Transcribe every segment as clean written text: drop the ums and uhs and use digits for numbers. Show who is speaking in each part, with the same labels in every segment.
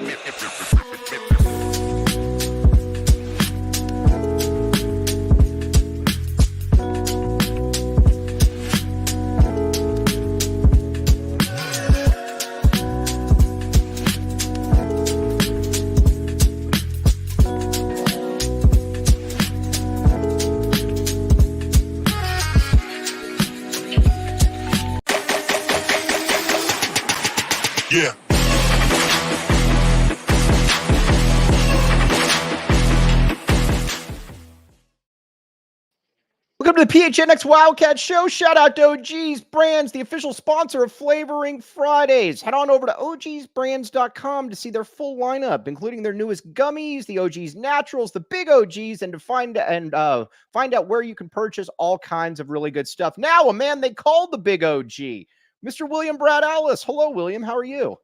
Speaker 1: Yeah.
Speaker 2: Welcome to the PHNX Wildcats Show. Shout out to OG's Brands, the official sponsor of Flavoring Fridays. Head on over to ogsbrands.com to see their full lineup, including their newest gummies, the OG's Naturals, the Big OGs, and to find out where you can purchase all kinds of really good stuff. Now, a man they called the Big OG, Mr. William Brad Alice. Hello, William. How are you?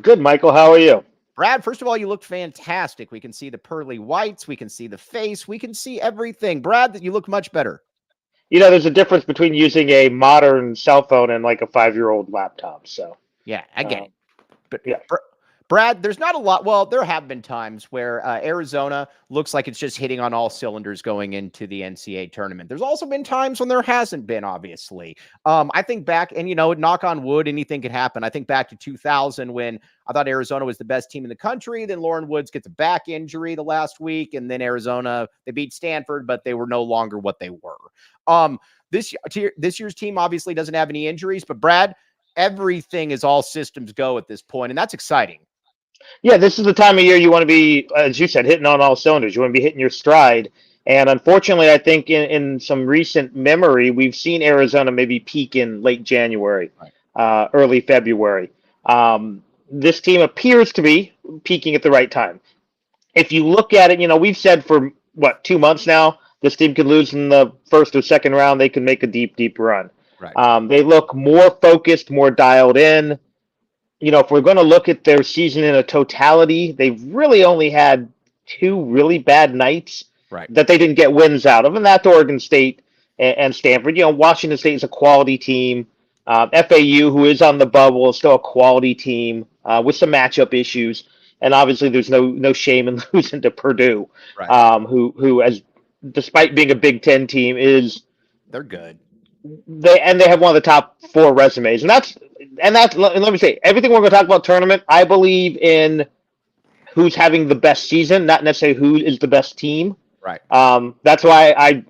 Speaker 3: Good, Michael. How are you?
Speaker 2: Brad, first of all, you looked fantastic. We can see the pearly whites. We can see the face. We can see everything. Brad, you look much better.
Speaker 3: You know, there's a difference between using a modern cell phone and like a 5-year-old laptop. So
Speaker 2: yeah, I get it. But
Speaker 3: yeah.
Speaker 2: Brad, there's not a lot. Well, there have been times where Arizona looks like it's just hitting on all cylinders going into the NCAA tournament. There's also been times when there hasn't been, obviously. I think back, and, knock on wood, anything could happen. I think back to 2000 when I thought Arizona was the best team in the country. Then Lauren Woods gets a back injury the last week. And then Arizona, they beat Stanford, but they were no longer what they were. This year's team obviously doesn't have any injuries. But, Brad, everything is all systems go at this point, and that's exciting.
Speaker 3: Yeah, this is the time of year you want to be, as you said, hitting on all cylinders. You want to be hitting your stride. And unfortunately, I think in some recent memory, we've seen Arizona maybe peak in late January, early February. This team appears to be peaking at the right time. If you look at it, we've said for, 2 months now, this team could lose in the first or second round. They can make a deep, deep run.
Speaker 2: Right.
Speaker 3: They look more focused, more dialed in. If we're going to look at their season in a totality, they've really only had 2 really bad nights that they didn't get wins out of, and that's Oregon State and Stanford. Washington State is a quality team. FAU, who is on the bubble, is still a quality team with some matchup issues, and obviously there's no shame in losing to Purdue, who as despite being a Big Ten team
Speaker 2: they're good.
Speaker 3: They have one of the top 4 resumes, and that's let me say, everything we're going to talk about tournament, I believe in who's having the best season, not necessarily who is the best team.
Speaker 2: Right.
Speaker 3: That's why I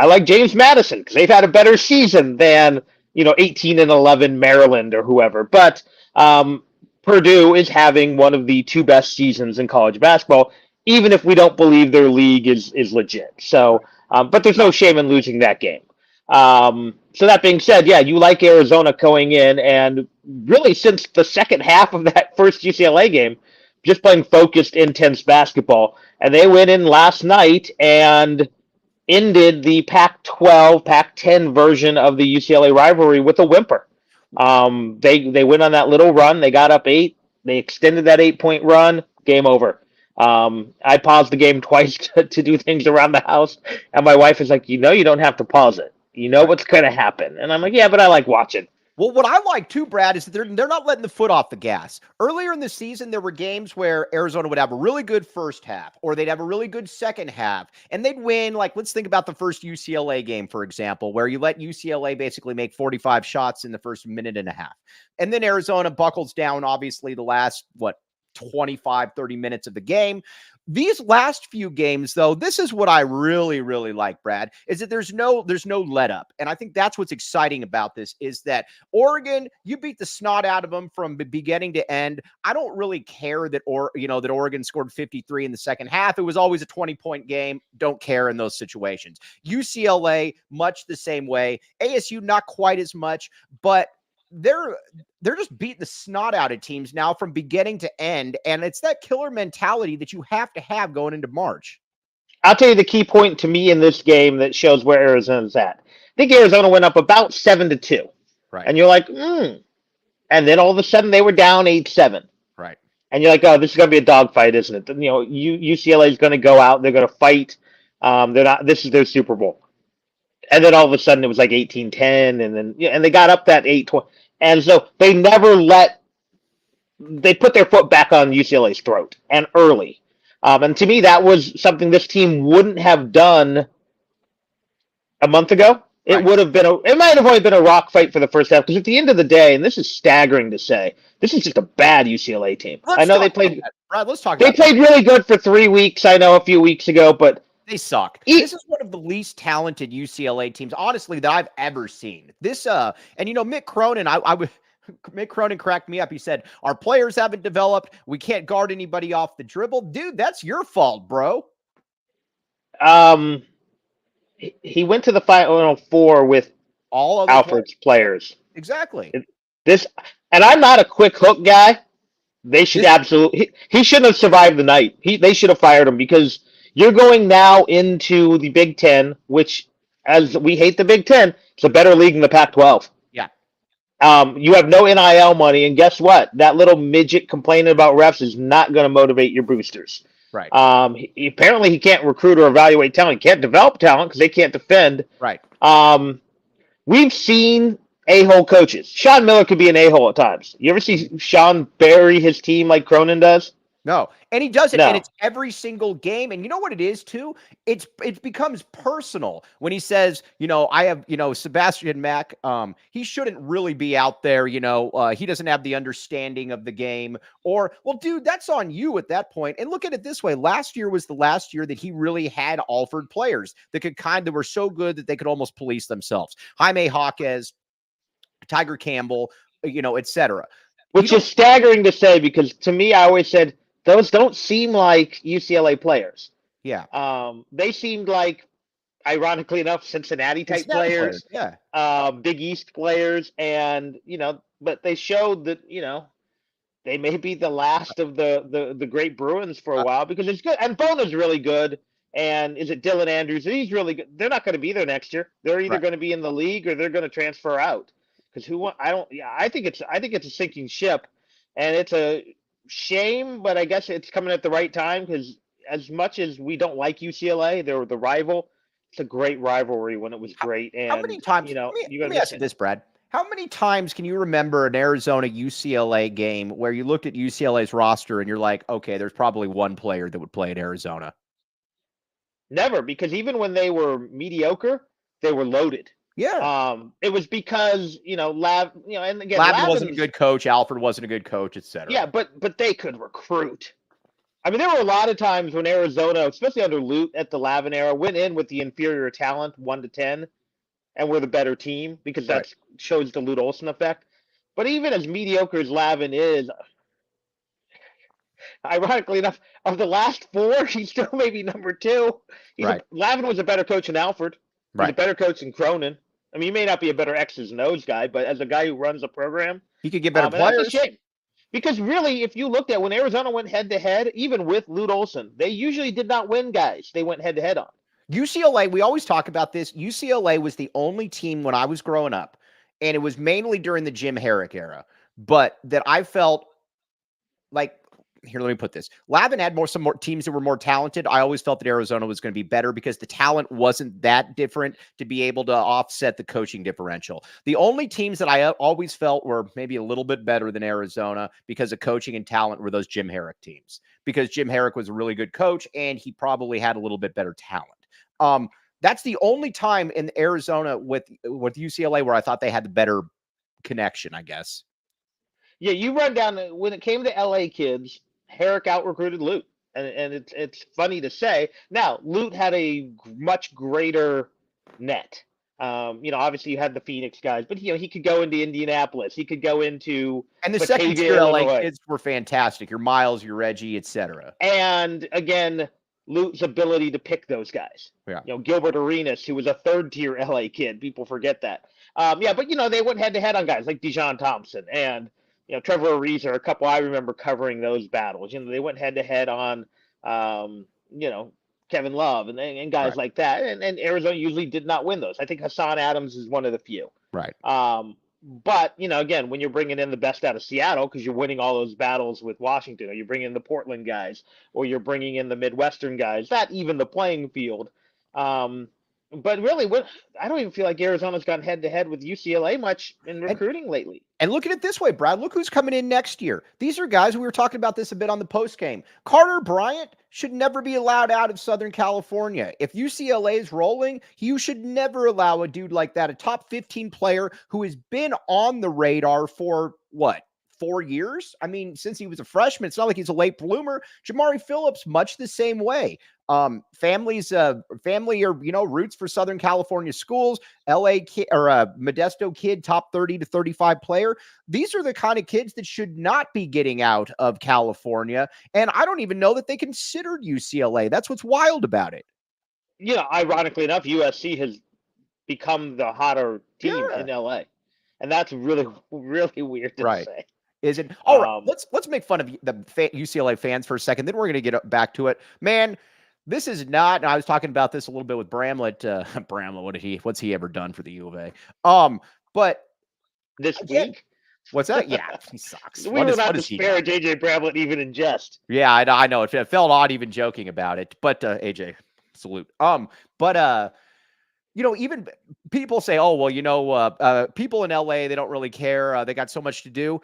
Speaker 3: like James Madison, because they've had a better season than 18-11 Maryland or whoever. But Purdue is having one of the 2 best seasons in college basketball, even if we don't believe their league is legit. So, but there's no shame in losing that game. So that being said, yeah, you like Arizona going in, and really since the second half of that first UCLA game, just playing focused, intense basketball. And they went in last night and ended the Pac-12, Pac-10 version of the UCLA rivalry with a whimper. They went on that little run. They got up 8. They extended that 8-point run. Game over. I paused the game twice to do things around the house, and my wife is like, you don't have to pause it. You know what's going to happen. And I'm like, yeah, but I like watching.
Speaker 2: Well, what I like too, Brad, is that they're not letting the foot off the gas. Earlier in the season, there were games where Arizona would have a really good first half, or they'd have a really good second half, and they'd win. Like, let's think about the first UCLA game, for example, where you let UCLA basically make 45 shots in the first minute and a half. And then Arizona buckles down, obviously, the last, 25, 30 minutes of the game. These last few games, though, this is what I really, really like, Brad, is that there's no let up. And I think that's what's exciting about this, is that Oregon, you beat the snot out of them from beginning to end. I don't really care that that Oregon scored 53 in the second half. It was always a 20-point game. Don't care in those situations. UCLA, much the same way. ASU, not quite as much, but they're just beating the snot out of teams now from beginning to end. And it's that killer mentality that you have to have going into March.
Speaker 3: I'll tell you the key point to me in this game that shows where Arizona's at. I think Arizona went up about 7-2.
Speaker 2: Right.
Speaker 3: And you're like, And then all of a sudden they were down 8-7.
Speaker 2: Right.
Speaker 3: And you're like, oh, this is going to be a dogfight, isn't it? UCLA is going to go out. They're going to fight. This is their Super Bowl. And then all of a sudden it was like 18-10, and they got up that 8-20. And so they never let they put their foot back on UCLA's throat and early. And to me, that was something this team wouldn't have done a month ago. It
Speaker 2: Right.
Speaker 3: would have been it might have only been a rock fight for the first half because at the end of the day, and this is staggering to say, this is just a bad UCLA team. I
Speaker 2: Let's
Speaker 3: know they
Speaker 2: talk about
Speaker 3: played
Speaker 2: that. Brad, let's talk
Speaker 3: they
Speaker 2: about that.
Speaker 3: played really good for 3 weeks. I know a few weeks ago, but
Speaker 2: They suck. This is one of the least talented UCLA teams, honestly, that I've ever seen. This, and Mick Cronin, I would. Mick Cronin cracked me up. He said, our players haven't developed. We can't guard anybody off the dribble. Dude, that's your fault, bro.
Speaker 3: he went to the Final Four with
Speaker 2: All other players.
Speaker 3: Alfred's players.
Speaker 2: Exactly.
Speaker 3: This, and I'm not a quick hook guy. They should absolutely. He shouldn't have survived the night. They should have fired him because you're going now into the Big Ten, which, as we hate the Big Ten, it's a better league than the Pac-12.
Speaker 2: Yeah.
Speaker 3: You have no NIL money, and guess what? That little midget complaining about refs is not going to motivate your boosters.
Speaker 2: Right.
Speaker 3: Apparently, he can't recruit or evaluate talent. He can't develop talent because they can't defend.
Speaker 2: Right.
Speaker 3: We've seen a-hole coaches. Sean Miller could be an a-hole at times. You ever see Sean bury his team like Cronin does?
Speaker 2: No. And he does it,
Speaker 3: No.
Speaker 2: and it's every single game. And you know what it is, too? It becomes personal when he says, I have, Sebastian Mack, he shouldn't really be out there, he doesn't have the understanding of the game. Or, well, dude, that's on you at that point. And look at it this way. Last year was the last year that he really had Alford players that were so good that they could almost police themselves. Jaime Jaquez, Tiger Campbell, et cetera.
Speaker 3: Which is staggering to say because to me, I always said those don't seem like UCLA players.
Speaker 2: Yeah.
Speaker 3: They seemed like, ironically enough, Cincinnati type players.
Speaker 2: Yeah.
Speaker 3: Big East players, and but they showed that they may be the last of the great Bruins for a while because it's good. And Bona's really good. And is it Dylan Andrews? He's really good. They're not going to be there next year. They're either going to be in the league or they're going to transfer out. Because I think it's a sinking ship, and it's a shame. But I guess it's coming at the right time because as much as we don't like UCLA, they're the rival. It's a great rivalry when it was great. And
Speaker 2: how many times? Let me ask you this, Brad. How many times can you remember an Arizona UCLA game where you looked at UCLA's roster and you're like, okay, there's probably one player that would play at Arizona?
Speaker 3: Never, because even when they were mediocre, they were loaded.
Speaker 2: Yeah.
Speaker 3: It was because, and again,
Speaker 2: Lavin wasn't a good coach. Alford wasn't a good coach, etc.
Speaker 3: Yeah, but they could recruit. I mean, there were a lot of times when Arizona, especially under Lute at the Lavin era, went in with the inferior talent, 1 to 10, and were the better team because that shows the Lute Olson effect. But even as mediocre as Lavin is, ironically enough, of the last 4, he's still maybe number 2. Lavin was a better coach than Alford. He's a better coach than Cronin. I mean, he may not be a better X's and O's guy, but as a guy who runs a program,
Speaker 2: he could get better players.
Speaker 3: That's a shame. Because really, if you looked at when Arizona went head-to-head, even with Lute Olson, they usually did not win guys they went head-to-head on.
Speaker 2: UCLA, we always talk about this. UCLA was the only team when I was growing up, and it was mainly during the Jim Herrick era, but that I felt like, here, let me put this. Lavin had some more teams that were more talented. I always felt that Arizona was going to be better because the talent wasn't that different to be able to offset the coaching differential. The only teams that I always felt were maybe a little bit better than Arizona because of coaching and talent were those Jim Herrick teams, because Jim Herrick was a really good coach and he probably had a little bit better talent. That's the only time in Arizona with UCLA where I thought they had the better connection, I guess.
Speaker 3: Yeah, you run down when it came to LA kids, Herrick out-recruited Lute, and it's funny to say. Now, Lute had a much greater net. Obviously you had the Phoenix guys, but he could go into Indianapolis. He could go into
Speaker 2: and the second-tier LA kids were fantastic. Your Miles, your Reggie, etc.
Speaker 3: And again, Lute's ability to pick those guys.
Speaker 2: Yeah.
Speaker 3: Gilbert Arenas, who was a third-tier LA kid. People forget that. But they went head-to-head on guys like Dijon Thompson and Trevor Ariza, a couple I remember covering those battles. They went head-to-head on, Kevin Love and guys like that. And Arizona usually did not win those. I think Hassan Adams is one of the few.
Speaker 2: Right.
Speaker 3: But, again, when you're bringing in the best out of Seattle because you're winning all those battles with Washington, or you're bringing in the Portland guys, or you're bringing in the Midwestern guys, that even the playing field. But really, I don't even feel like Arizona's gone head to head with UCLA much in
Speaker 2: And
Speaker 3: recruiting lately.
Speaker 2: And look at it this way, Brad. Look who's coming in next year. These are guys, we were talking about this a bit on the post game. Carter Bryant should never be allowed out of Southern California. If UCLA is rolling, you should never allow a dude like that, a top 15 player who has been on the radar for what? 4 years? I mean, since he was a freshman, it's not like he's a late bloomer. Jamari Phillips, much the same way. Family are, roots for Southern California schools. LA kid or a Modesto kid, top 30 to 35 player. These are the kind of kids that should not be getting out of California. And I don't even know that they considered UCLA. That's what's wild about it.
Speaker 3: Ironically enough, USC has become the hotter team in LA. And that's really, really weird to say.
Speaker 2: Is it? All right, let's make fun of the UCLA fans for a second. Then we're going to get back to it. Man, this is not. I was talking about this a little bit with Bramlett. Bramlett, what's he ever done for the U of A? But
Speaker 3: this week,
Speaker 2: what's that? Yeah, he sucks.
Speaker 3: We will not disparage AJ Bramlett even in jest.
Speaker 2: Yeah, I know. It felt odd even joking about it. But AJ, salute. Even people say, oh, well, people in LA, they don't really care. They got so much to do.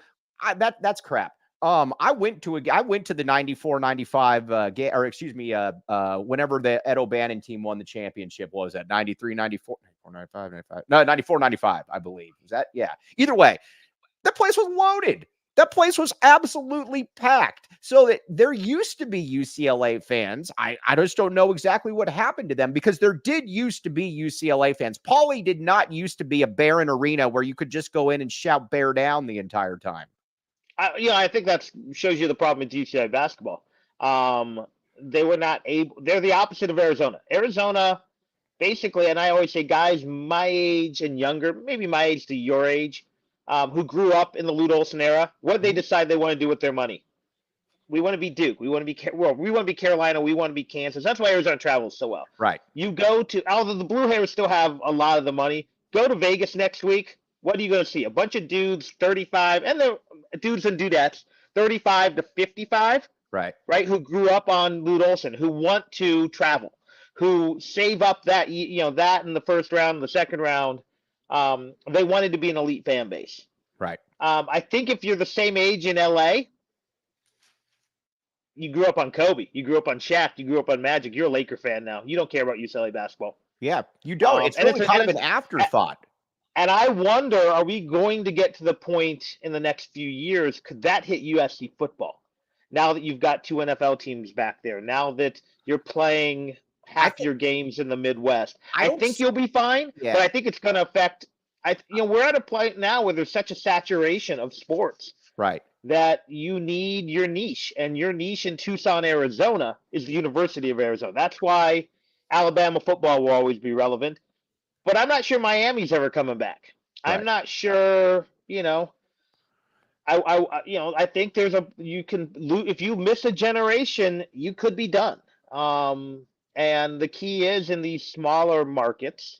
Speaker 2: That's crap. I went to the 94-95 game, or excuse me, whenever the Ed O'Bannon team won the championship. What was that? 93, 94, 94, 95. No, 94, 95, I believe. Was that? Yeah. Either way, that place was loaded. That place was absolutely packed. So that there used to be UCLA fans. I just don't know exactly what happened to them, because there did used to be UCLA fans. Pauley did not used to be a barren arena where you could just go in and shout bear down the entire time.
Speaker 3: I think that shows you the problem with UCLA basketball. They were not able. They're the opposite of Arizona. Arizona, basically, and I always say guys my age and younger, maybe my age to your age, who grew up in the Lute Olson era, what did they decide they want to do with their money? We want to be Duke. We want to be we want to be Carolina. We want to be Kansas. That's why Arizona travels so well.
Speaker 2: Right.
Speaker 3: You go to, although the Blue Hairs still have a lot of the money, go to Vegas next week. What are you going to see? A bunch of dudes, 35, and the dudes and dudettes, 35 to 55.
Speaker 2: Right.
Speaker 3: Right. Who grew up on Lute Olson, who want to travel, who save up that, that in the first round, the second round. They wanted to be an elite fan base.
Speaker 2: Right.
Speaker 3: I think if you're the same age in LA, you grew up on Kobe, you grew up on Shaq, you grew up on Magic. You're a Laker fan now. You don't care about UCLA basketball.
Speaker 2: Yeah, you don't. It's really kind of an afterthought.
Speaker 3: And I wonder, are we going to get to the point in the next few years, could that hit USC football? Now that you've got two NFL teams back there, now that you're playing half your games in the Midwest, I think you'll be fine, but I think it's going to affect, we're at a point now where there's such a saturation of sports.
Speaker 2: Right.
Speaker 3: That you need your niche, and your niche in Tucson, Arizona is the University of Arizona. That's why Alabama football will always be relevant. But I'm not sure Miami's ever coming back. Right. I'm not sure, I think if you miss a generation, you could be done. And the key is in these smaller markets,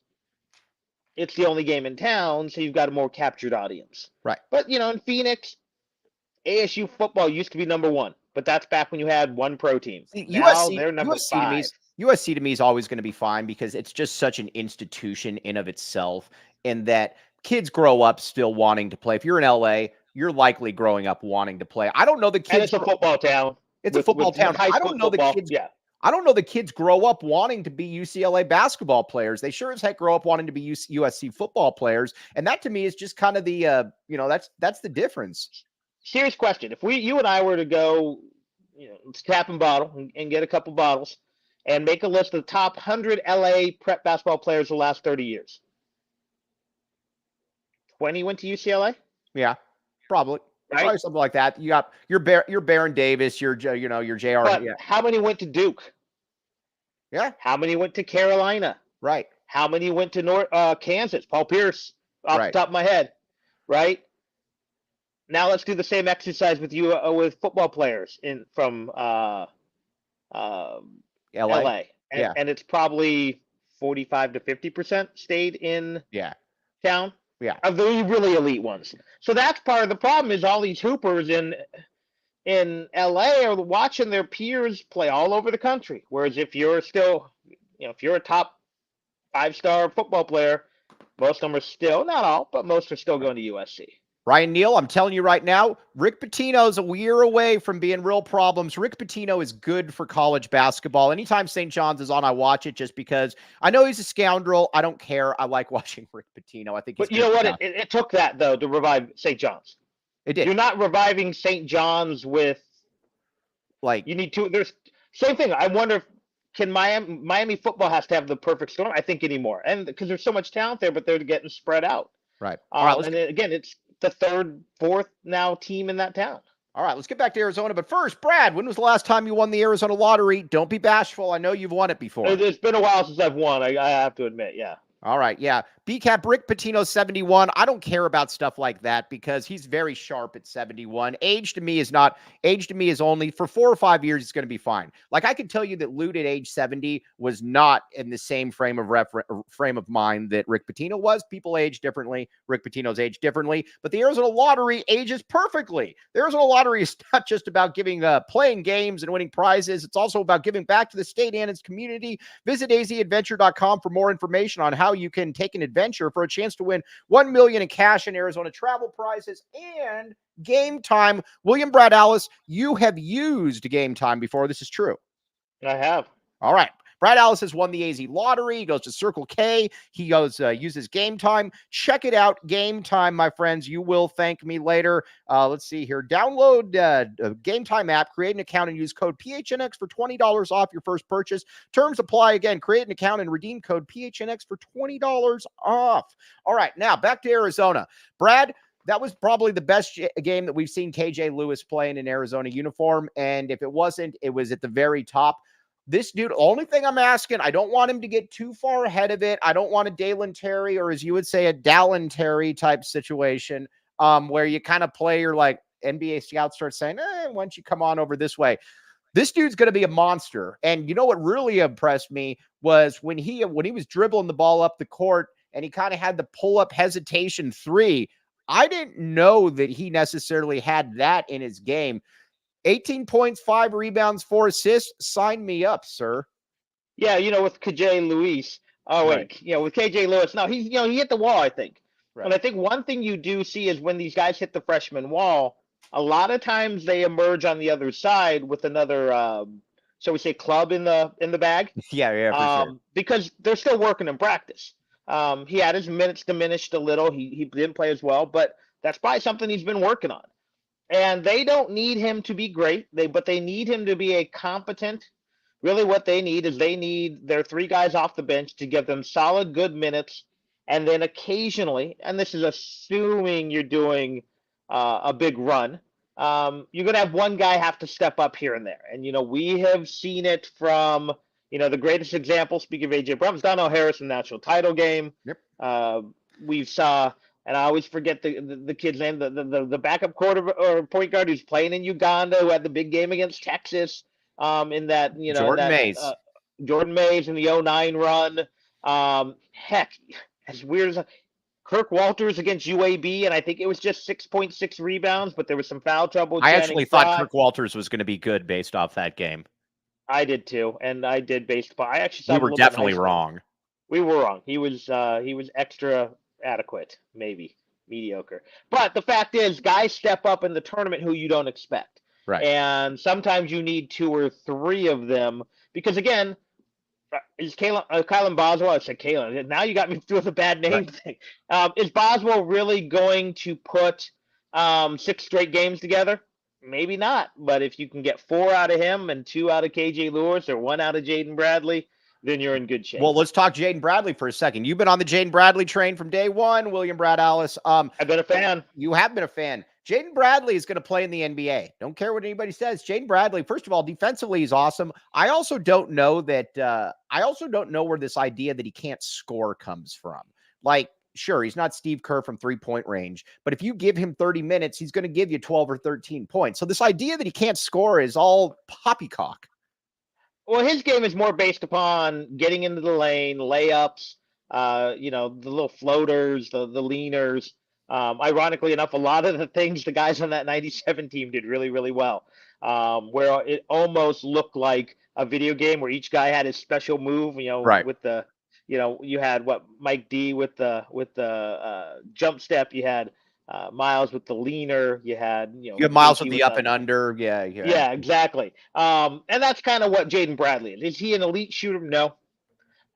Speaker 3: it's the only game in town, so you've got a more captured audience.
Speaker 2: Right.
Speaker 3: But, in Phoenix, ASU football used to be number one, but that's back when you had one pro team. Now they're number 5.
Speaker 2: USC to me is always going to be fine, because it's just such an institution in of itself, and that kids grow up still wanting to play. If you're in LA, you're likely growing up wanting to play. I don't know the kids.
Speaker 3: And it's a football town.
Speaker 2: It's a football town. I don't know the kids. Yeah. I don't know the kids grow up wanting to be UCLA basketball players. They sure as heck grow up wanting to be USC football players. And that to me is just kind of the, that's the difference.
Speaker 3: Serious question. If you and I were to go, tap and bottle and get a couple bottles and make a list of the top 100 LA prep basketball players the last 30 years, 20 went to UCLA?
Speaker 2: Yeah, probably.
Speaker 3: Right?
Speaker 2: Probably something like that. You got your Baron Davis, your JR.
Speaker 3: But how many went to Duke?
Speaker 2: Yeah.
Speaker 3: How many went to Carolina?
Speaker 2: Right.
Speaker 3: How many went to Kansas? Paul Pierce, off the top of my head. Right. Now let's do the same exercise with you with football players from LA. And it's probably 45 to 50% stayed in town.
Speaker 2: Yeah.
Speaker 3: Of the really elite ones. So that's part of the problem, is all these hoopers in LA are watching their peers play all over the country. Whereas if you're still, if you're a top 5-star football player. Most of them are still, not all, but most are still going to USC.
Speaker 2: Ryan Neal, I'm telling you right now, Rick Pitino's a year away from being real problems. Rick Pitino is good for college basketball. Anytime St. John's is on, I watch it just because I know he's a scoundrel. I don't care. I like watching Rick Pitino. I think he's
Speaker 3: But you know what?
Speaker 2: enough.
Speaker 3: It took that, though, to revive St. John's.
Speaker 2: It did.
Speaker 3: You're not reviving St. John's with,
Speaker 2: like,
Speaker 3: you need to, there's, same thing. I wonder if, can Miami football has to have the perfect storm? I think anymore. And because there's so much talent there, but they're getting spread out.
Speaker 2: right. All right.
Speaker 3: Again, it's the third, fourth now team in that town.
Speaker 2: All right, let's get back to Arizona. But first, Brad, when was the last time you won the Arizona lottery? Don't be bashful. I know you've won it before.
Speaker 3: It's been a while since I've won. I have to admit, yeah.
Speaker 2: All right, yeah. BCAP Rick Pitino 71. I don't care about stuff like that because he's very sharp at 71. Age to me is only for 4 or 5 years, it's going to be fine. Like I can tell you that Lute at age 70 was not in the same frame of mind that Rick Pitino was. People age differently. Rick Pitino's aged differently, but the Arizona lottery ages perfectly. The Arizona lottery is not just about playing games and winning prizes. It's also about giving back to the state and its community. Visit azadventure.com for more information on how you can take an adventure for a chance to win $1 million in cash and Arizona travel prizes and Game Time. William Brad Alice, you have used Game Time before. This is true.
Speaker 3: I have.
Speaker 2: All right. Brad Alice has won the AZ lottery. He goes to Circle K. He goes, uses Game Time. Check it out. Game Time, my friends. You will thank me later. Let's see here. Download Game Time app, create an account, and use code PHNX for $20 off your first purchase. Terms apply. Again, create an account and redeem code PHNX for $20 off. All right. Now back to Arizona. Brad, that was probably the best game that we've seen KJ Lewis play in an Arizona uniform. And if it wasn't, it was at the very top. This dude, only thing I'm asking, I don't want him to get too far ahead of it. I don't want a Dalen Terry, or as you would say, a Dallin Terry type situation where you kind of play your like NBA scouts start saying, why don't you come on over this way? This dude's going to be a monster. And you know what really impressed me was when he was dribbling the ball up the court and he kind of had the pull-up hesitation three. I didn't know that he necessarily had that in his game. 18 points, 5 rebounds, 4 assists. Sign me up, sir.
Speaker 3: Yeah, with KJ Lewis. Oh, wait. Right. With KJ Lewis. No, he hit the wall, I think. Right. But I think one thing you do see is when these guys hit the freshman wall, a lot of times they emerge on the other side with another, shall we say, club in the bag.
Speaker 2: Yeah, for sure.
Speaker 3: Because they're still working in practice. He had his minutes diminished a little. He didn't play as well, but that's probably something he's been working on. And they don't need him to be great, but they need him to be a competent. Really what they need is they need their 3 guys off the bench to give them solid, good minutes. And then occasionally, and this is assuming you're doing a big run, you're going to have one guy have to step up here and there. And, we have seen it from, the greatest example, speaking of A.J. Brown, Donnell Harrison national title game.
Speaker 2: Yep.
Speaker 3: We saw... And I always forget the kid's name, the backup point guard who's playing in Uganda, who had the big game against Texas. In that
Speaker 2: Jordan Mays.
Speaker 3: Jordan Mays in the 09 run. Heck, as weird as Kirk Walters against UAB, and I think it was just 6.6 rebounds, but there was some foul trouble.
Speaker 2: I actually thought Kirk Walters was going to be good based off that game.
Speaker 3: I did too, and I did based upon. I actually thought
Speaker 2: we were definitely wrong.
Speaker 3: We were wrong. He was extra adequate, maybe mediocre. But the fact is, guys step up in the tournament who you don't expect.
Speaker 2: Right.
Speaker 3: And sometimes you need 2 or 3 of them because, again, is Kylan Boswell? I said Kylan. Now you got me with a bad name thing. Is Boswell really going to put 6 straight games together? Maybe not. But if you can get 4 out of him and 2 out of KJ Lewis or 1 out of Jaden Bradley, then you're in good shape.
Speaker 2: Well, let's talk Jaden Bradley for a second. You've been on the Jaden Bradley train from day one, William Brad Alice.
Speaker 3: I've been a fan.
Speaker 2: You have been a fan. Jaden Bradley is going to play in the NBA. Don't care what anybody says. Jaden Bradley, first of all, defensively, he's awesome. I also don't know where this idea that he can't score comes from. Like, sure, he's not Steve Kerr from 3-point range, but if you give him 30 minutes, he's going to give you 12 or 13 points. So this idea that he can't score is all poppycock.
Speaker 3: Well, his game is more based upon getting into the lane, layups, the little floaters, the leaners. Ironically enough, a lot of the things the guys on that 97 team did really, really well, where it almost looked like a video game where each guy had his special move,
Speaker 2: right.
Speaker 3: with the You had Mike D with the jump step. You had Miles with the leaner. You had
Speaker 2: You have Miles
Speaker 3: KG
Speaker 2: with the up and under. Yeah, yeah.
Speaker 3: yeah, exactly. And that's kind of what Jaden Bradley is. Is he an elite shooter? No.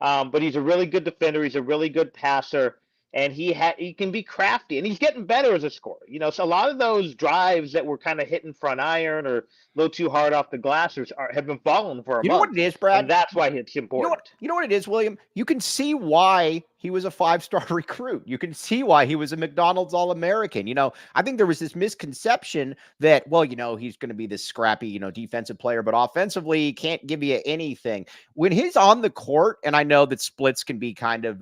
Speaker 3: But he's a really good defender. He's a really good passer, and he can be crafty, and he's getting better as a scorer. So a lot of those drives that were kind of hitting front iron or a little too hard off the glass have been falling for a
Speaker 2: You know what
Speaker 3: month,
Speaker 2: it is, Brad?
Speaker 3: and that's why it's important.
Speaker 2: You know what it is, William? You can see why he was a 5-star recruit. You can see why he was a McDonald's All-American. I think there was this misconception that, well, he's going to be this scrappy, defensive player, but offensively, he can't give you anything. When he's on the court, and I know that splits can be kind of,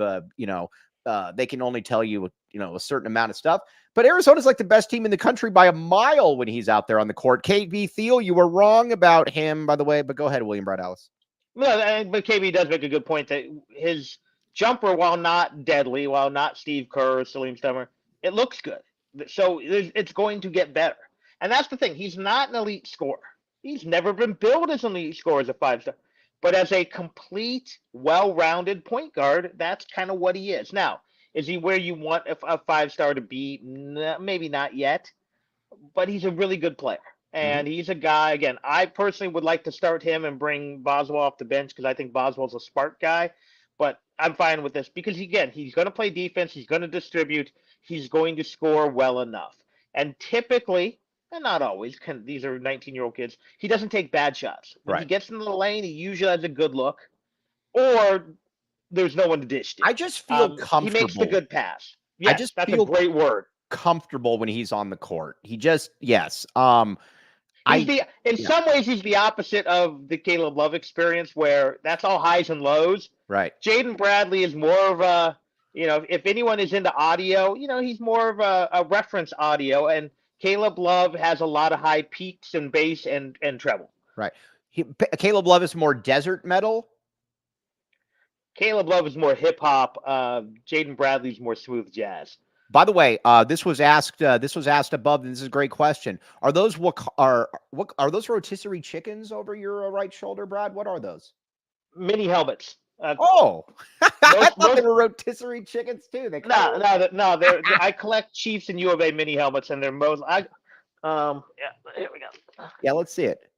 Speaker 2: they can only tell you, a certain amount of stuff. But Arizona's like the best team in the country by a mile when he's out there on the court. KB Thiel, you were wrong about him, by the way, but go ahead, William Brad Ellis.
Speaker 3: No, but KB does make a good point that his jumper, while not deadly, while not Steve Kerr or Salim Stummer, it looks good. So it's going to get better. And that's the thing. He's not an elite scorer. He's never been billed as an elite scorer as a 5-star. But as a complete, well-rounded point guard, that's kind of what he is. Now, is he where you want a 5-star to be? Maybe not yet. But he's a really good player. And he's a guy, again, I personally would like to start him and bring Boswell off the bench because I think Boswell's a spark guy. But I'm fine with this because, again, he's going to play defense. He's going to distribute. He's going to score well enough. And typically, and not always, these are 19-year-old kids, he doesn't take bad shots. When he gets into the lane, he usually has a good look. Or there's no one to dish to.
Speaker 2: I just feel comfortable.
Speaker 3: He makes the good pass. Yes, that's a great word.
Speaker 2: Comfortable when he's on the court. He just, yes.
Speaker 3: In some ways, he's the opposite of the Caleb Love experience where that's all highs and lows.
Speaker 2: Right.
Speaker 3: Jaden Bradley is more of a, if anyone is into audio, he's more of a reference audio. And Caleb Love has a lot of high peaks and bass and treble.
Speaker 2: Right. Caleb Love is more desert metal.
Speaker 3: Caleb Love is more hip hop. Jaden Bradley's more smooth jazz.
Speaker 2: By the way, this was asked above, and this is a great question. Are those those rotisserie chickens over your right shoulder, Brad? What are those?
Speaker 3: Mini helmets.
Speaker 2: I thought they were rotisserie chickens too.
Speaker 3: No. I collect Chiefs and U of A mini helmets, and they're most. Here we go.
Speaker 2: Yeah, let's see it.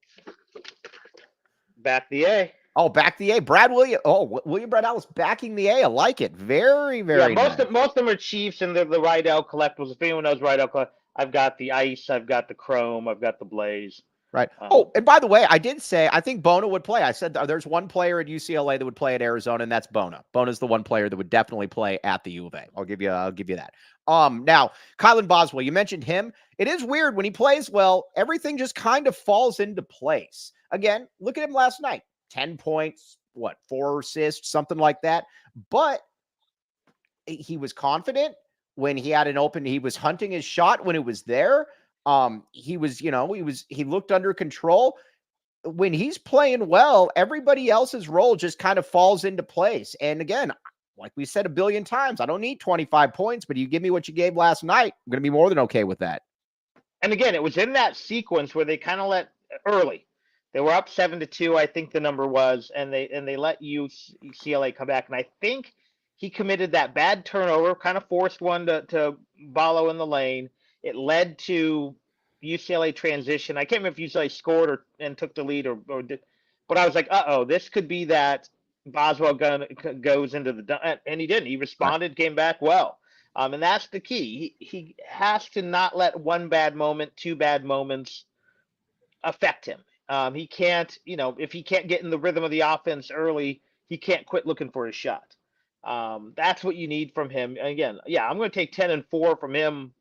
Speaker 3: Back the A.
Speaker 2: Oh, back the A. William Brad Ellis backing the A. I like it. Very, very
Speaker 3: nice. Most of them are Chiefs, and the Rydell collectibles. If anyone knows Rydell, I've got the Ice, I've got the Chrome, I've got the Blaze.
Speaker 2: Right. And by the way, I did say I think Bona would play. I said there's one player at UCLA that would play at Arizona, and that's Bona. Bona's the one player that would definitely play at the U of A. I'll give you that. Now, Kylan Boswell, you mentioned him. It is weird when he plays well, everything just kind of falls into place. Again, look at him last night. 10 points, 4 assists, something like that. But he was confident when he had an open. He was hunting his shot when it was there. He looked under control. When he's playing well, everybody else's role just kind of falls into place. And again, like we said a billion times, I don't need 25 points, but you give me what you gave last night, I'm going to be more than okay with that.
Speaker 3: And again, it was in that sequence where they kind of let early. They were up 7-2, I think the number was, and they let UCLA come back. And I think he committed that bad turnover, kind of forced one to Ballo in the lane. It led to UCLA transition. I can't remember if UCLA scored and took the lead or did, but I was like, this could be that Boswell goes into the, and he didn't. He responded, came back well. And that's the key. He has to not let one bad moment, 2 bad moments affect him. He can't, if he can't get in the rhythm of the offense early, he can't quit looking for his shot. That's what you need from him. And again, I'm going to take 10 and 4 from him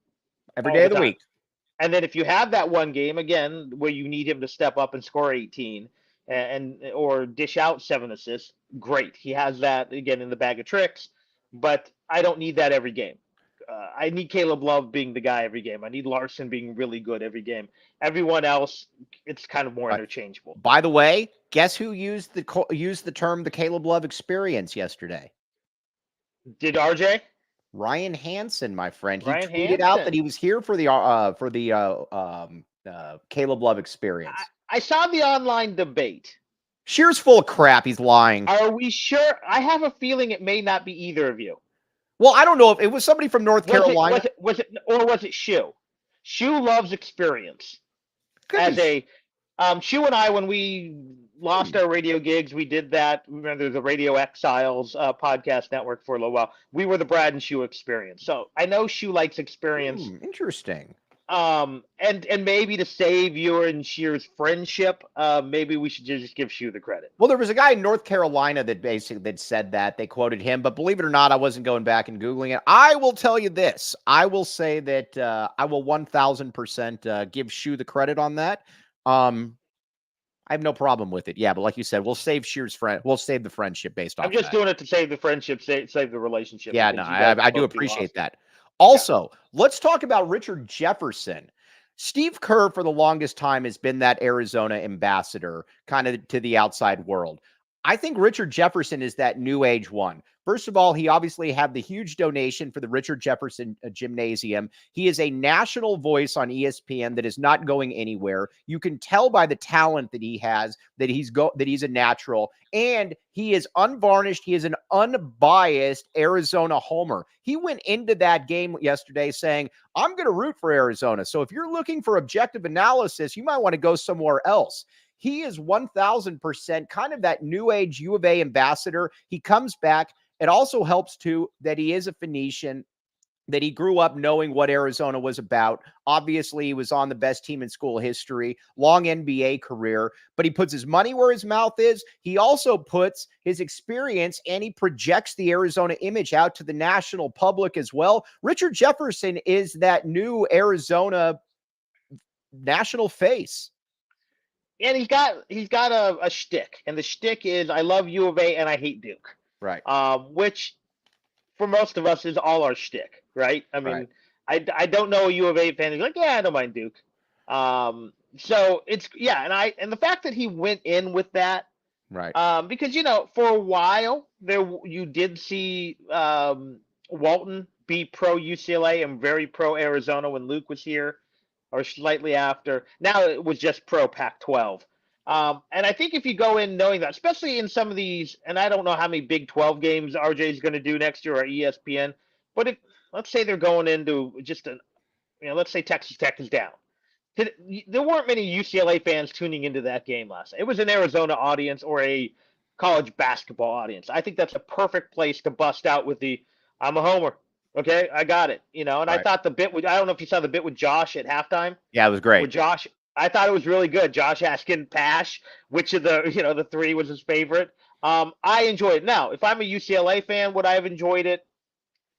Speaker 2: every day of the week.
Speaker 3: And then if you have that one game again where you need him to step up and score 18 or dish out 7 assists, great. He has that again in the bag of tricks, but I don't need that every game. I need Caleb Love being the guy every game. I need Larson being really good every game. Everyone else, it's kind of more interchangeable.
Speaker 2: By the way, guess who used the term the Caleb Love experience yesterday?
Speaker 3: Did RJ?
Speaker 2: Ryan Hansen, my friend. He tweeted out that he was here for the Caleb Love experience.
Speaker 3: I saw the online debate.
Speaker 2: Shear's full of crap. He's lying.
Speaker 3: Are we sure? I have a feeling it may not be either of you.
Speaker 2: Well, I don't know if it was somebody from North Carolina.
Speaker 3: Or was it Shu? Shu loves experience.
Speaker 2: Could be.
Speaker 3: Shu and I, when we lost our radio gigs, we did that. Remember the Radio Exiles podcast network for a little while. We were the Brad and Shu experience. So I know Shu likes experience.
Speaker 2: Interesting.
Speaker 3: And maybe to save your and Shear's friendship, maybe we should just give Shu the credit.
Speaker 2: Well, there was a guy in North Carolina that said that. They quoted him, but believe it or not, I wasn't going back and Googling it. I will tell you this. I will say that I will 1,000% give Shu the credit on that. I have no problem with it. Yeah, but like you said, we'll save Shear's friend. We'll save the friendship based on
Speaker 3: I'm just doing it to save the friendship, save the relationship.
Speaker 2: Yeah, no, I do appreciate that. Also, let's talk about Richard Jefferson. Steve Kerr, for the longest time, has been that Arizona ambassador kind of to the outside world. I think Richard Jefferson is that new age one. First of all, he obviously had the huge donation for the Richard Jefferson Gymnasium. He is a national voice on ESPN that is not going anywhere. You can tell by the talent that he has that he's a natural, and he is unvarnished. He is an unbiased Arizona homer. He went into that game yesterday saying, "I'm going to root for Arizona. So if you're looking for objective analysis, you might want to go somewhere else." He is 1,000% kind of that new age U of A ambassador. He comes back. It also helps, too, that he is a Phoenician, that he grew up knowing what Arizona was about. Obviously, he was on the best team in school history, long NBA career, but he puts his money where his mouth is. He also puts his experience and he projects the Arizona image out to the national public as well. Richard Jefferson is that new Arizona national face.
Speaker 3: And he's got a shtick, and the shtick is I love U of A and I hate Duke.
Speaker 2: Right.
Speaker 3: Which for most of us is all our shtick, right? I mean,
Speaker 2: right.
Speaker 3: I don't know a U of A fan who's like, yeah, I don't mind Duke. So it's and the fact that he went in with that,
Speaker 2: right?
Speaker 3: Because for a while you did see Walton be pro UCLA and very pro Arizona when Luke was here, or slightly after. Now it was just pro Pac-12. And I think if you go in knowing that, especially in some of these, and I don't know how many Big 12 games RJ is going to do next year or ESPN, but if let's say they're going into just let's say Texas Tech is down. There weren't many UCLA fans tuning into that game last night. It was an Arizona audience or a college basketball audience. I think that's a perfect place to bust out with I'm a homer. Okay, I got it. And right. I thought I don't know if you saw the bit with Josh at halftime.
Speaker 2: Yeah, it was great.
Speaker 3: With Josh, I thought it was really good. Josh asking Pash which of the three was his favorite. I enjoyed it. Now, if I'm a UCLA fan, would I have enjoyed it?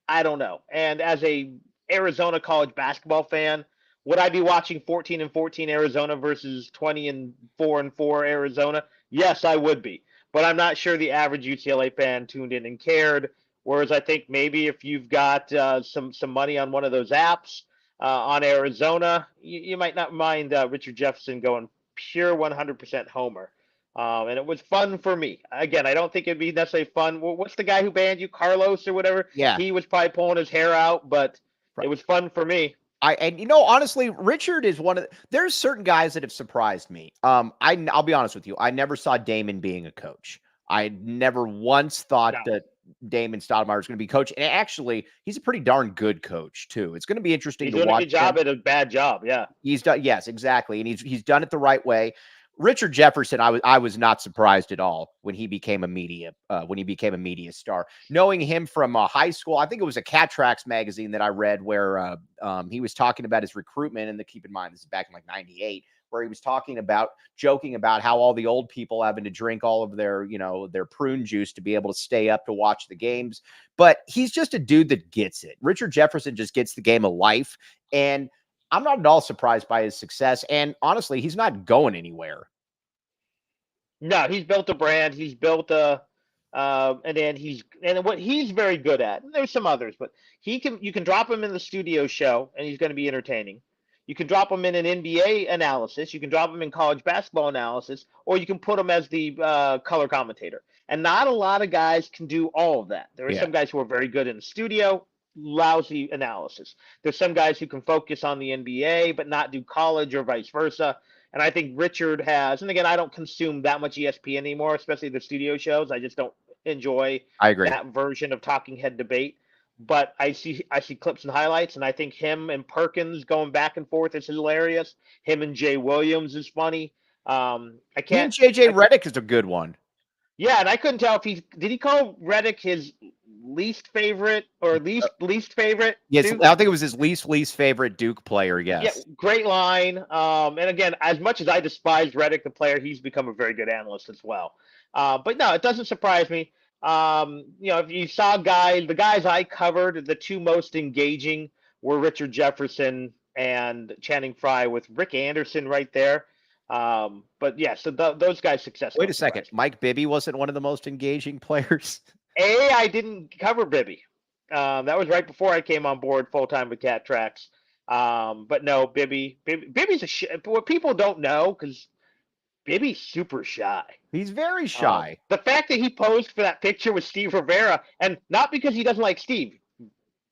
Speaker 3: I don't know. And as a Arizona college basketball fan, would I be watching 14-14 Arizona versus 20-4 Arizona? Yes, I would be. But I'm not sure the average UCLA fan tuned in and cared. Whereas I think maybe if you've got some money on one of those apps on Arizona, you might not mind Richard Jefferson going pure 100% homer. And it was fun for me. Again, I don't think it'd be necessarily fun. What's the guy who banned you, Carlos or whatever?
Speaker 2: Yeah.
Speaker 3: He was probably pulling his hair out, but it was fun for me.
Speaker 2: Honestly, Richard is there's certain guys that have surprised me. I'll be honest with you. I never saw Damon being a coach. I never once thought that Damon Stoudemire is going to be coach. And actually, he's a pretty darn good coach too. It's going to be interesting to watch.
Speaker 3: He's doing a good job at a bad job. Yeah.
Speaker 2: He's done. Yes, exactly. And he's done it the right way. Richard Jefferson, I was not surprised at all when he became a media star. Knowing him from high school, I think it was a Cat Tracks magazine that I read where he was talking about his recruitment. And keep in mind, this is back in like '98, where he was joking about how all the old people having to drink all of their prune juice to be able to stay up to watch the games. But he's just a dude that gets it. Richard Jefferson just gets the game of life, and I'm not at all surprised by his success. And honestly, he's not going anywhere.
Speaker 3: No, he's built a brand. He's built and what he's very good at. And there's some others, but you can drop him in the studio show and he's going to be entertaining. You can drop him in an NBA analysis. You can drop him in college basketball analysis, or you can put him as the color commentator. And not a lot of guys can do all of that. There are some guys who are very good in the studio, lousy analysis. There's some guys who can focus on the NBA but not do college or vice versa. And I think Richard has, and again, I don't consume that much ESPN anymore, especially the studio shows. I just don't enjoy
Speaker 2: I agree.
Speaker 3: that version of talking head debate. But I see clips and highlights, and I think him and Perkins going back and forth is hilarious. Him and Jay Williams is funny. I
Speaker 2: He and
Speaker 3: can't.
Speaker 2: JJ Redick is a good one.
Speaker 3: Yeah, and I couldn't tell if he call Reddick his least favorite or least favorite.
Speaker 2: Yes,
Speaker 3: Duke?
Speaker 2: I think it was his least favorite Duke player.
Speaker 3: Yeah,
Speaker 2: Yes.
Speaker 3: great line. And again, as much as I despise Reddick, the player, he's become a very good analyst as well. But no, it doesn't surprise me. If you saw the guys I covered, the two most engaging were Richard Jefferson and Channing Frye, with Rick Anderson right there. But yeah, so those guys' success.
Speaker 2: Wait a second. Mike Bibby wasn't one of the most engaging players.
Speaker 3: I didn't cover Bibby. That was right before I came on board full time with Cat Tracks. But no, Bibby's what people don't know, because Bibby's super shy.
Speaker 2: He's very shy.
Speaker 3: The fact that he posed for that picture with Steve Rivera, and not because he doesn't like Steve.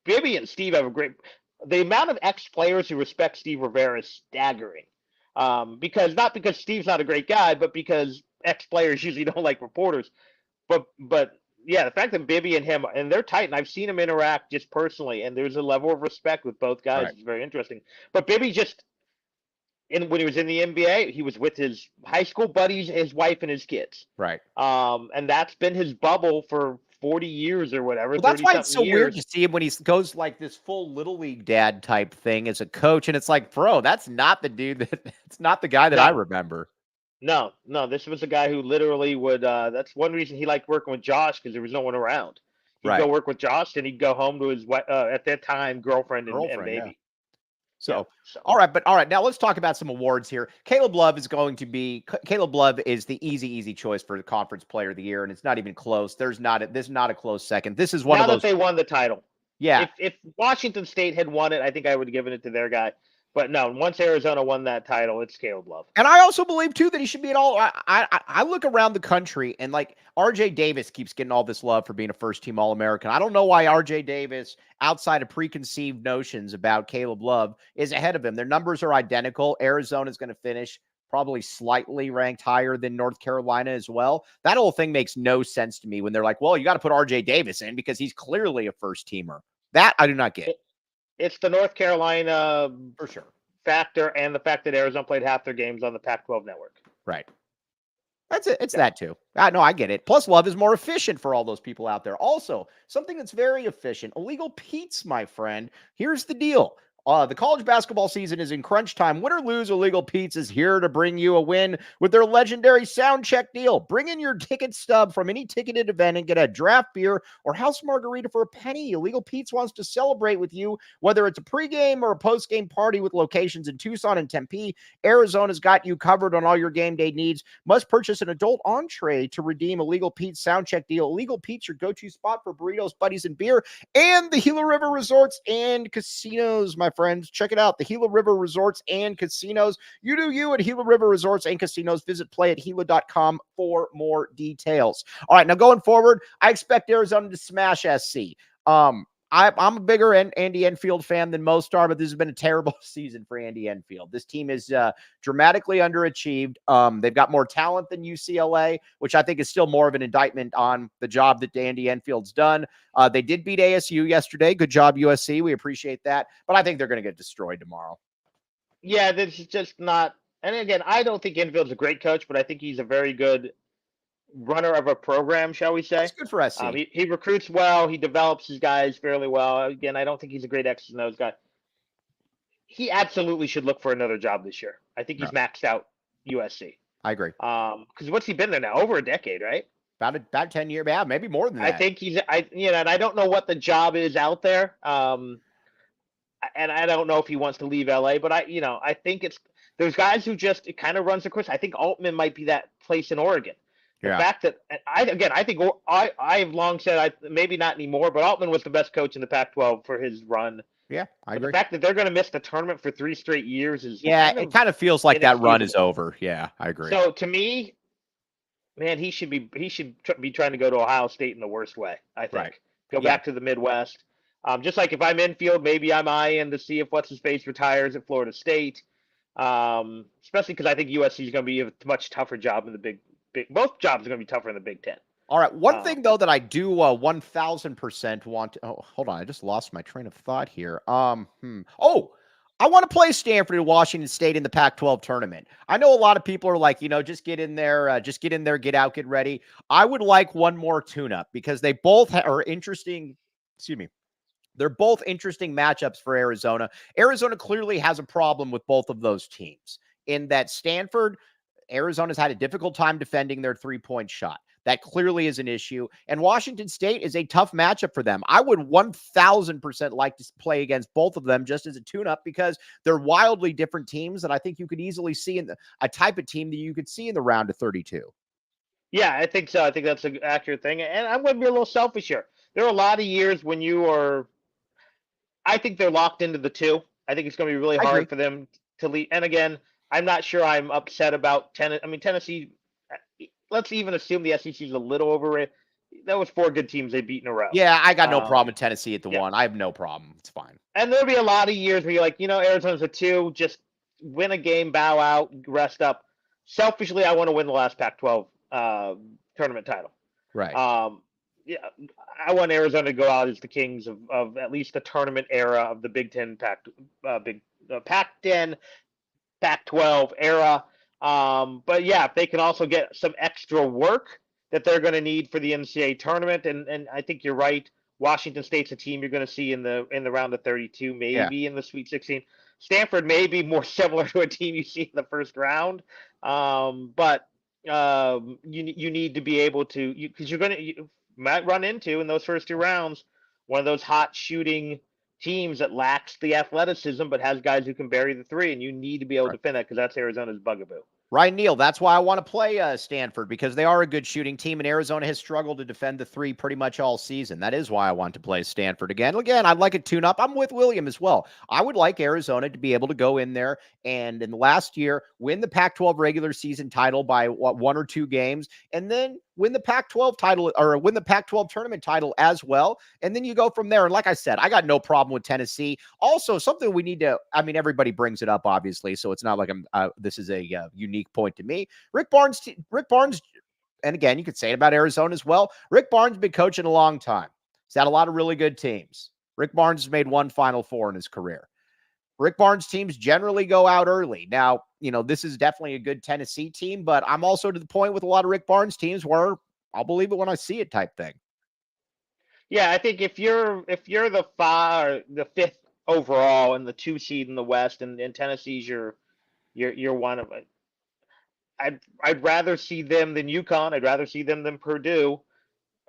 Speaker 3: Bibby and Steve have the amount of ex-players who respect Steve Rivera is staggering. Not because Steve's not a great guy, but because ex-players usually don't like reporters. But yeah, the fact that Bibby and him, and they're tight, and I've seen him interact just personally, and there's a level of respect with both guys.
Speaker 2: Right.
Speaker 3: It's very interesting. But Bibby when he was in the NBA, he was with his high school buddies, his wife, and his kids.
Speaker 2: Right.
Speaker 3: And that's been his bubble for 40 years or whatever.
Speaker 2: Well, that's why it's so
Speaker 3: years.
Speaker 2: weird to see him when he goes like this full little league dad type thing as a coach, and it's like, bro, that's not the dude it's not the guy that I remember.
Speaker 3: No, this was a guy who literally would. That's one reason he liked working with Josh, because there was no one around. He'd go work with Josh, and he'd go home to his at that time girlfriend and baby.
Speaker 2: Yeah. So, all right. Now let's talk about some awards here. Caleb Love is the easy choice for the conference player of the year, and it's not even close. This is not a close second. This is one of those.
Speaker 3: Now that they won the title.
Speaker 2: Yeah.
Speaker 3: If Washington State had won it, I think I would have given it to their guy. But no, once Arizona won that title, it's Caleb Love.
Speaker 2: And I also believe, too, that he should be I look around the country, and like RJ Davis keeps getting all this love for being a first-team All-American. I don't know why RJ Davis, outside of preconceived notions about Caleb Love, is ahead of him. Their numbers are identical. Arizona's going to finish probably slightly ranked higher than North Carolina as well. That whole thing makes no sense to me when they're like, well, you got to put RJ Davis in because he's clearly a first-teamer. That I do not get.
Speaker 3: It's the North Carolina
Speaker 2: for sure
Speaker 3: factor, and the fact that Arizona played half their games on the Pac-12 network.
Speaker 2: Right. That's it. It's that too. No, I get it. Plus, Love is more efficient for all those people out there. Also, something that's very efficient: illegal Pete's, my friend. Here's the deal. The college basketball season is in crunch time. Win or lose, Illegal Pete's is here to bring you a win with their legendary sound check deal. Bring in your ticket stub from any ticketed event and get a draft beer or house margarita for a penny. Illegal Pete's wants to celebrate with you, whether it's a pregame or a postgame party, with locations in Tucson and Tempe. Arizona's got you covered on all your game day needs. Must purchase an adult entree to redeem Illegal Pete's sound check deal. Illegal Pete's, your go-to spot for burritos, buddies, and beer, and the Gila River Resorts and Casinos, my friends. Check it out. The Gila River Resorts and Casinos. You do you at Gila River Resorts and Casinos. Visit playatgila.com for more details. All right, now going forward, I expect Arizona to smash SC. I'm a bigger Andy Enfield fan than most are, but this has been a terrible season for Andy Enfield. This team is dramatically underachieved. They've got more talent than UCLA, which I think is still more of an indictment on the job that Andy Enfield's done. They did beat ASU yesterday. Good job, USC. We appreciate that. But I think they're going to get destroyed tomorrow.
Speaker 3: Yeah, this is just not. And again, I don't think Enfield's a great coach, but I think he's a very good runner of a program, shall we say.
Speaker 2: That's good for SC.
Speaker 3: He recruits well. He develops his guys fairly well. Again, I don't think he's a great X's and O's guy. He absolutely should look for another job this year. I think he's maxed out USC.
Speaker 2: I agree.
Speaker 3: Because what's he been there now? Over a decade, right?
Speaker 2: About 10 years. Yeah, maybe more than that.
Speaker 3: I think and I don't know what the job is out there. And I don't know if he wants to leave LA, but I think there's guys who just, it kind of runs the course. I think Altman might be that place in Oregon. The fact that I think I've long said, maybe not anymore, but Altman was the best coach in the Pac-12 for his run.
Speaker 2: Yeah, I agree.
Speaker 3: The fact that they're going to miss the tournament for 3 straight years is
Speaker 2: it kind of feels like that run is over. Yeah, I agree.
Speaker 3: So to me, man, he should be trying to go to Ohio State in the worst way. I think go back to the Midwest. Just like if I'm Enfield, maybe I'm eyeing to see if what's his face retires at Florida State. Especially because I think USC is going to be a much tougher job in the big. Both jobs are going to be tougher in the Big Ten.
Speaker 2: All right. One
Speaker 3: Um,
Speaker 2: thing though that I do 1000% want to, oh, hold on. I just lost my train of thought here. Oh, I want to play Stanford and Washington State in the Pac-12 tournament. I know a lot of people are like, just get in there, get out, get ready. I would like one more tune-up because they both are interesting. Excuse me. They're both interesting matchups for Arizona. Arizona clearly has a problem with both of those teams in that Arizona's had a difficult time defending their three-point shot. That clearly is an issue. And Washington State is a tough matchup for them. I would 1000% like to play against both of them just as a tune-up because they're wildly different teams that I think you could easily see in a type of team that you could see in the round of 32.
Speaker 3: Yeah, I think so. I think that's an accurate thing. And I'm going to be a little selfish here. There are a lot of years when I think they're locked into the two. I think it's going to be really hard for them to lead. And again, I'm not sure I'm upset about Tennessee. I mean, Tennessee, let's even assume the SEC is a little overrated. That was 4 good teams they beat in a row.
Speaker 2: Yeah, I got no problem with Tennessee at the 1. I have no problem. It's fine.
Speaker 3: And there'll be a lot of years where you're like, Arizona's a 2, just win a game, bow out, rest up. Selfishly, I want to win the last Pac-12 tournament title.
Speaker 2: Right.
Speaker 3: Yeah, I want Arizona to go out as the kings of at least the tournament era of the Big Ten, Pac-10, Pac-12 era. But yeah, if they can also get some extra work that they're going to need for the NCAA tournament, and I think you're right. Washington State's a team you're going to see in the round of 32, maybe in the Sweet 16. Stanford may be more similar to a team you see in the first round, but you need to be able to because you might run into in those first 2 rounds one of those hot shooting teams that lacks the athleticism but has guys who can bury the 3, and you need to be able to defend that because that's Arizona's bugaboo.
Speaker 2: Right, Neil. That's why I want to play Stanford because they are a good shooting team, and Arizona has struggled to defend the 3 pretty much all season. That is why I want to play Stanford again. Again, I'd like a tune-up. I'm with William as well. I would like Arizona to be able to go in there and in the last year win the Pac-12 regular season title by 1 or 2 games, and then win the Pac-12 title or win the Pac-12 tournament title as well. And then you go from there. And like I said, I got no problem with Tennessee. Also, something we need to, I mean, everybody brings it up, obviously. So it's not like this is a unique point to me. Rick Barnes, and again, you could say it about Arizona as well. Rick Barnes has been coaching a long time. He's had a lot of really good teams. Rick Barnes has made 1 Final Four in his career. Rick Barnes teams generally go out early. Now, this is definitely a good Tennessee team, but I'm also to the point with a lot of Rick Barnes teams where I'll believe it when I see it type thing.
Speaker 3: Yeah, I think if you're the 5th overall and the 2 seed in the West, and Tennessee's your one of it. I'd rather see them than UConn. I'd rather see them than Purdue.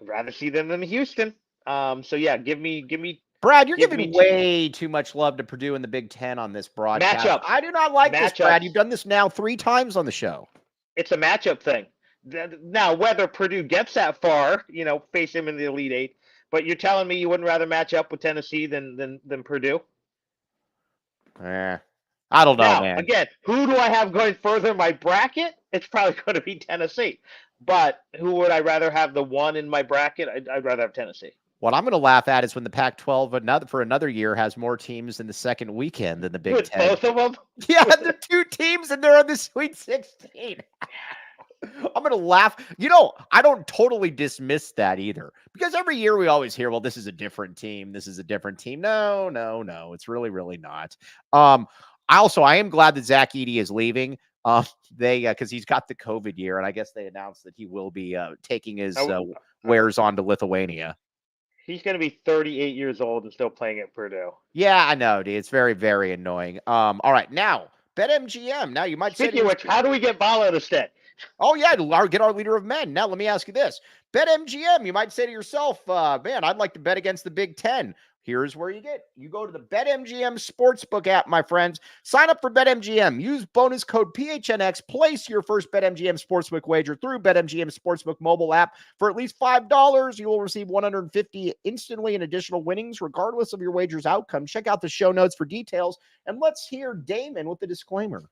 Speaker 3: I'd rather see them than Houston. So yeah, give me.
Speaker 2: Brad, you're giving way too much love to Purdue in the Big Ten on this broadcast.
Speaker 3: Matchup.
Speaker 2: I do not like this, Brad. You've done this now 3 times on the show.
Speaker 3: It's a matchup thing. Now, whether Purdue gets that far, face them in the Elite 8, but you're telling me you wouldn't rather match up with Tennessee than Purdue?
Speaker 2: I don't know,
Speaker 3: now,
Speaker 2: man.
Speaker 3: Again, who do I have going further in my bracket? It's probably going to be Tennessee. But who would I rather have the 1 in my bracket? I'd rather have Tennessee.
Speaker 2: What I'm going to laugh at is when the Pac-12 for another year has more teams in the second weekend than the Big Ten.
Speaker 3: Both of them?
Speaker 2: Yeah, they're 2 teams and they're on the Sweet 16. I'm going to laugh. I don't totally dismiss that either because every year we always hear, well, this is a different team. This is a different team. No. It's really, really not. I am glad that Zach Edey is leaving. Because he's got the COVID year, and I guess they announced that he will be taking his wares on to Lithuania.
Speaker 3: He's going to be 38 years old and still playing at Purdue.
Speaker 2: Yeah, I know, dude. It's very, very annoying. All right, now BetMGM. Now you might say,
Speaker 3: speaking of which, how do we get Ballo to stay?
Speaker 2: Oh yeah, get our leader of men. Now let me ask you this: BetMGM. You might say to yourself, "Man, I'd like to bet against the Big Ten." Here's where you go to the BetMGM Sportsbook app, my friends. Sign up for BetMGM. Use bonus code PHNX. Place your first BetMGM Sportsbook wager through BetMGM Sportsbook mobile app for at least $5. You will receive $150 instantly in additional winnings, regardless of your wager's outcome. Check out the show notes for details. And let's hear Damon with the disclaimer.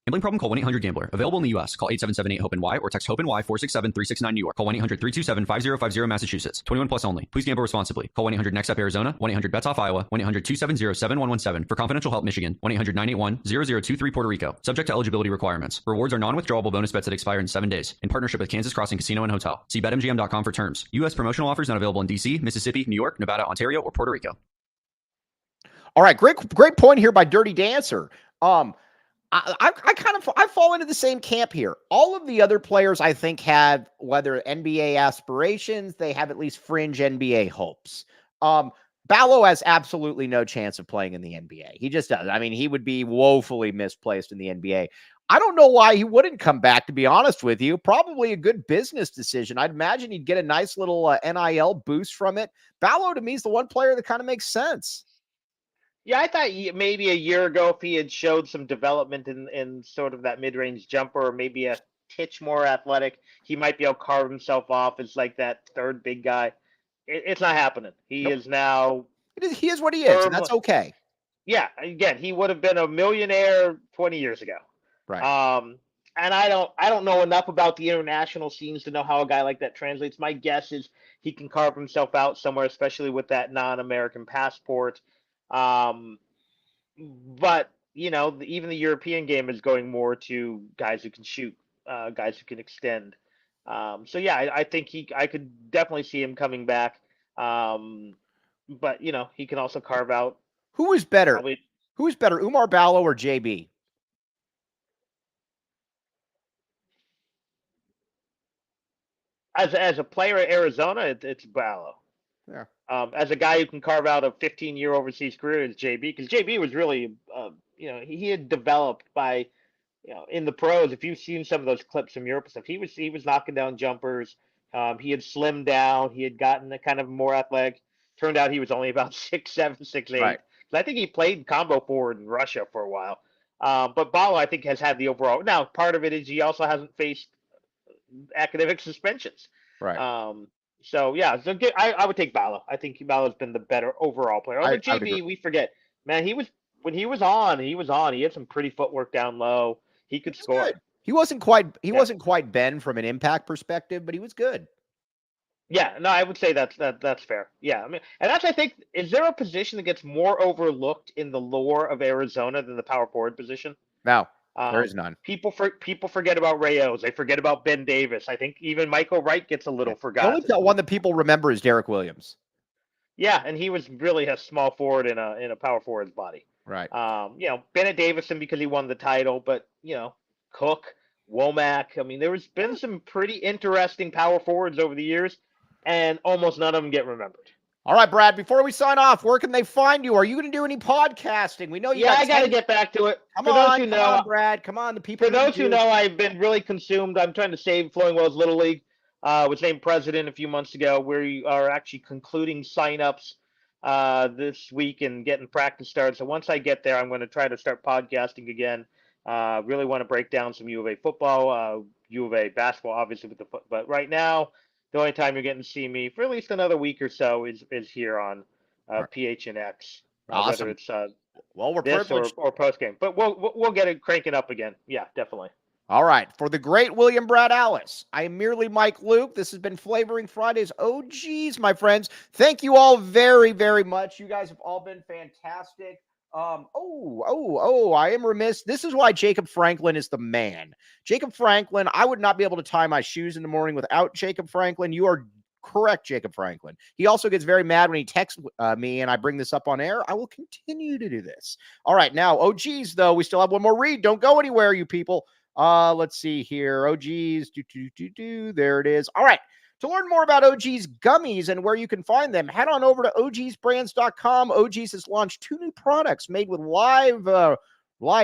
Speaker 1: Gambling problem? Call 1-800-GAMBLER. Available in the U.S. Call 877-8-HOPE-NY or text HOPE-NY 467-369 New York. Call 1-800-327-5050 Massachusetts. 21 plus only. Please gamble responsibly. Call 1-800-NEXT-UP Arizona, 1-800-BETS-OFF Iowa, 1-800-270-7117. For confidential help, Michigan, 1-800-981-0023 Puerto Rico. Subject to eligibility requirements. Rewards are non-withdrawable bonus bets that expire in 7 days. In partnership with Kansas Crossing Casino and Hotel. See BetMGM.com for terms. U.S. promotional offers not available in D.C., Mississippi, New York, Nevada, Ontario, or Puerto Rico.
Speaker 2: All right, great point here by Dirty Dancer. I fall into the same camp here. All of the other players I think have, whether NBA aspirations, they have at least fringe NBA hopes. Ballo has absolutely no chance of playing in the NBA. He just does. I mean, he would be woefully misplaced in the NBA. I don't know why he wouldn't come back, to be honest with you. Probably a good business decision. I'd imagine he'd get a nice little NIL boost from it. Ballo, to me, is the one player that kind of makes sense.
Speaker 3: Yeah, I thought maybe a year ago, if he had showed some development in sort of that mid-range jumper, or maybe a titch more athletic, he might be able to carve himself off as like that third big guy. It's not happening. He is now.
Speaker 2: He is what he is, and that's okay.
Speaker 3: Yeah, again, he would have been a millionaire 20 years ago.
Speaker 2: Right.
Speaker 3: And I don't know enough about the international scenes to know how a guy like that translates. My guess is he can carve himself out somewhere, especially with that non-American passport. But even the European game is going more to guys who can shoot, guys who can extend. So yeah, I think I could definitely see him coming back. But he can also carve out.
Speaker 2: Who is better? Who is better, Oumar Ballo or JB?
Speaker 3: As a player at Arizona, it's Ballo.
Speaker 2: Yeah.
Speaker 3: As a guy who can carve out a 15-year overseas career, is JB, because JB was really, he had developed by, in the pros. If you've seen some of those clips from Europe and stuff, he was knocking down jumpers. He had slimmed down. He had gotten a kind of more athletic. Turned out he was only about 6'7", 6'8".
Speaker 2: Right.
Speaker 3: I think he played combo forward in Russia for a while. But Ballo, I think, has had the overall. Now, part of it is he also hasn't faced academic suspensions.
Speaker 2: Right.
Speaker 3: So yeah, I would take Ballo. I think Ballo's been the better overall player. Over JB, we forget. Man, when he was on. He had some pretty footwork down low. He could score.
Speaker 2: Good. He wasn't quite Ben from an impact perspective, but he was good.
Speaker 3: Yeah, no, I would say that's fair. Yeah, I mean, and that's, I think, is there a position that gets more overlooked in the lore of Arizona than the power forward position?
Speaker 2: No, there is none.
Speaker 3: People forget about Rayos. They forget about Ben Davis. I think even Michael Wright gets a little forgotten.
Speaker 2: The only one that people remember is Derek Williams.
Speaker 3: Yeah, and he was really a small forward in a power forward's body.
Speaker 2: Right.
Speaker 3: Bennett Davison because he won the title, but Cook, Womack. I mean, there has been some pretty interesting power forwards over the years, and almost none of them get remembered.
Speaker 2: All right, Brad, before we sign off, where can they find you? Are you going to do any podcasting? We know you
Speaker 3: I got to get back to it.
Speaker 2: Come on, Brad. Come on, the people.
Speaker 3: For those who know, I've been really consumed. I'm trying to save Flowing Wells Little League. Was named president a few months ago. We are actually concluding signups this week and getting practice started. So once I get there, I'm going to try to start podcasting again. Really want to break down some U of A football, U of A basketball, obviously, but right now, the only time you're getting to see me for at least another week or so is here on PHNX.
Speaker 2: Awesome.
Speaker 3: Whether it's
Speaker 2: we're
Speaker 3: this
Speaker 2: privileged
Speaker 3: or post game, but we'll get it cranking up again. Yeah, definitely.
Speaker 2: All right. For the great William Brad Allis, I am merely Mike Luke. This has been Flavoring Fridays. Oh, geez, my friends. Thank you all very, very much. You guys have all been fantastic. I am remiss. This is why Jacob Franklin is the man. Jacob Franklin, I would not be able to tie my shoes in the morning without Jacob Franklin. You are correct, Jacob Franklin. He also gets very mad when he texts me and I bring this up on air. I will continue to do this. All right. Now, oh, geez, though, we still have one more read. Don't go anywhere, you people. Let's see here. OG's. There it is. All right. To learn more about OG's gummies and where you can find them, head on over to ogsbrands.com. OG's has launched 2 new products made with live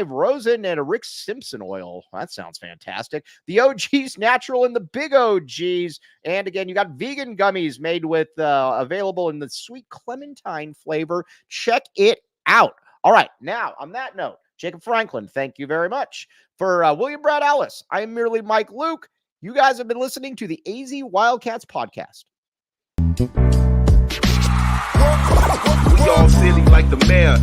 Speaker 2: rosin and a Rick Simpson oil. That sounds fantastic. The OG's natural and the big OG's. And again, you got vegan gummies made with available in the sweet clementine flavor. Check it out. All right. Now, on that note, Jacob Franklin, thank you very much. For William Brad Allis, I am merely Mike Luke. You guys have been listening to the AZ Wildcats podcast.
Speaker 4: We all silly like the mayor.